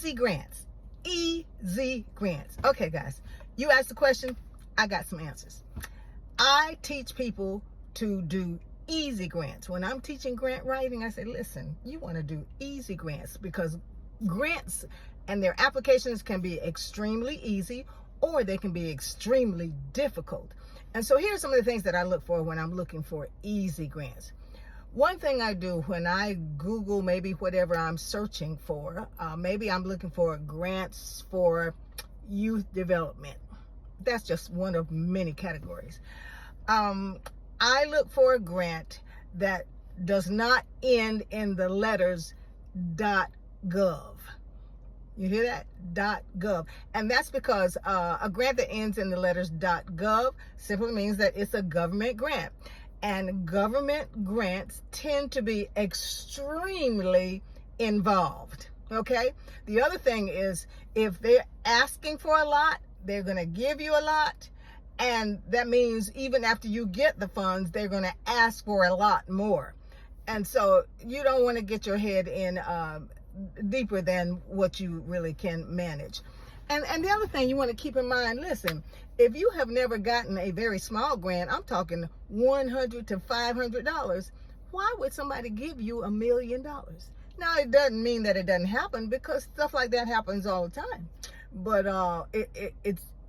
Easy grants. Easy grants. Okay, guys, you asked the question, I got some answers. I teach people to do easy grants. When I'm teaching grant writing, I say, listen, you want to do easy grants, because grants and their applications can be extremely easy or they can be extremely difficult. And so here's some of the things that I look for when I'm looking for easy grants. One thing I do when I Google maybe whatever I'm searching for, maybe I'm looking for grants for youth development. That's just one of many categories. I look for a grant that does not end in the letters .gov. You hear that? .gov. And that's because a grant that ends in the letters .gov simply means that it's a government grant. And government grants tend to be extremely involved. Okay? The other thing is, if they're asking for a lot, they're going to give you a lot. And that means even after you get the funds, they're going to ask for a lot more. And so you don't want to get your head in deeper than what you really can manage. And the other thing you want to keep in mind, listen, if you have never gotten a very small grant, I'm talking $100 to $500, why would somebody give you $1 million? Now, it doesn't mean that it doesn't happen, because stuff like that happens all the time. But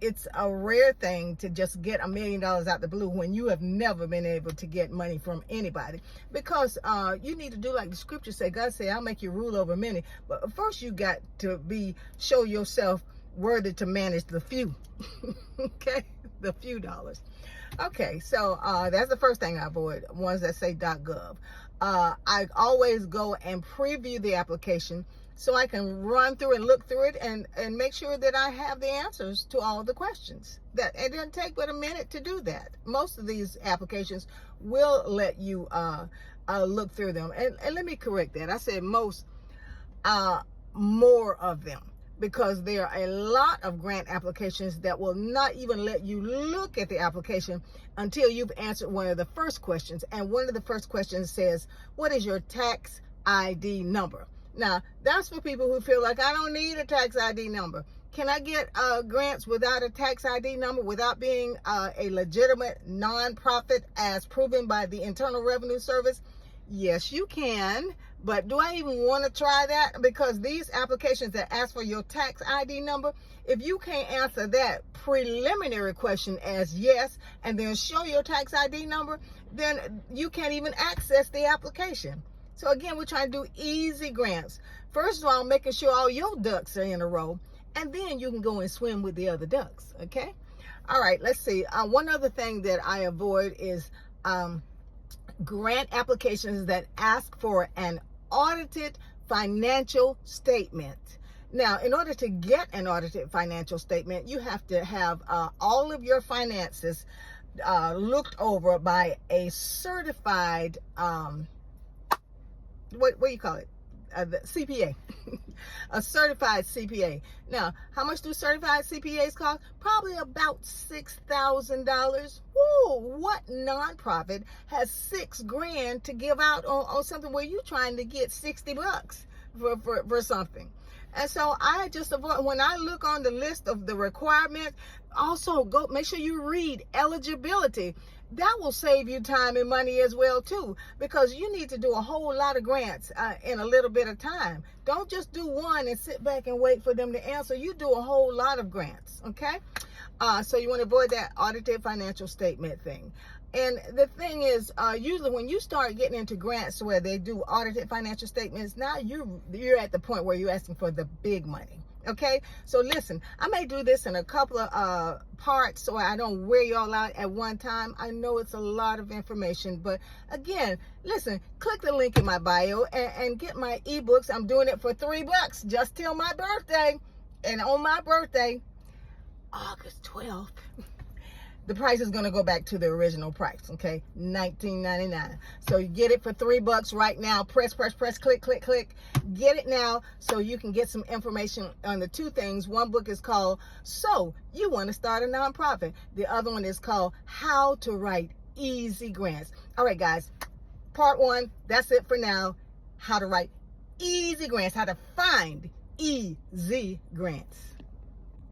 it's a rare thing to just get $1 million out the blue when you have never been able to get money from anybody, because you need to do like the scripture say. God say, I'll make you rule over many, but first you got to show yourself worthy to manage the few. Okay, the few dollars. Okay, so that's the first thing I avoid, ones that say .gov. I always go and preview the application so I can run through and look through it and make sure that I have the answers to all the questions. That it doesn't take but a minute to do that. Most of these applications will let you look through them. And let me correct that. I said most, more of them, because there are a lot of grant applications that will not even let you look at the application until you've answered one of the first questions. And one of the first questions says, what is your tax ID number? Now, that's for people who feel like, I don't need a tax ID number. Can I get grants without a tax ID number, without being a legitimate nonprofit as proven by the Internal Revenue Service? Yes, you can. But do I even want to try that? Because these applications that ask for your tax ID number, if you can't answer that preliminary question as yes, and then show your tax ID number, then you can't even access the application. So again, we're trying to do easy grants. First of all, making sure all your ducks are in a row, and then you can go and swim with the other ducks, okay? All right, let's see. One other thing that I avoid is grant applications that ask for an audited financial statement. Now, in order to get an audited financial statement, you have to have all of your finances looked over by a certified, what do you call it? The CPA, a certified CPA. Now, how much do certified CPAs cost? Probably about $6,000. Whoa, what nonprofit has $6,000 to give out on something where you're trying to get $60 for something? And so I just avoid, when I look on the list of the requirements, also go make sure you read eligibility. That will save you time and money as well too, because you need to do a whole lot of grants in a little bit of time. Don't just do one and sit back and wait for them to answer. You do a whole lot of grants, okay? So you want to avoid that audited financial statement thing. And the thing is, usually when you start getting into grants where they do audited financial statements, now you're at the point where you're asking for the big money. Okay, so listen, I may do this in a couple of parts so I don't wear y'all out at one time. I know it's a lot of information, but again, listen, click the link in my bio and get my ebooks. I'm doing it for $3 just till my birthday. And on my birthday, August 12th, the price is going to go back to the original price, okay? $19.99. So you get it for $3 right now. Press, click. Get it now so you can get some information on the two things. One book is called So You Want to Start a Nonprofit. The other one is called How to Write Easy Grants. All right, guys. Part one, that's it for now. How to write easy grants, how to find easy grants.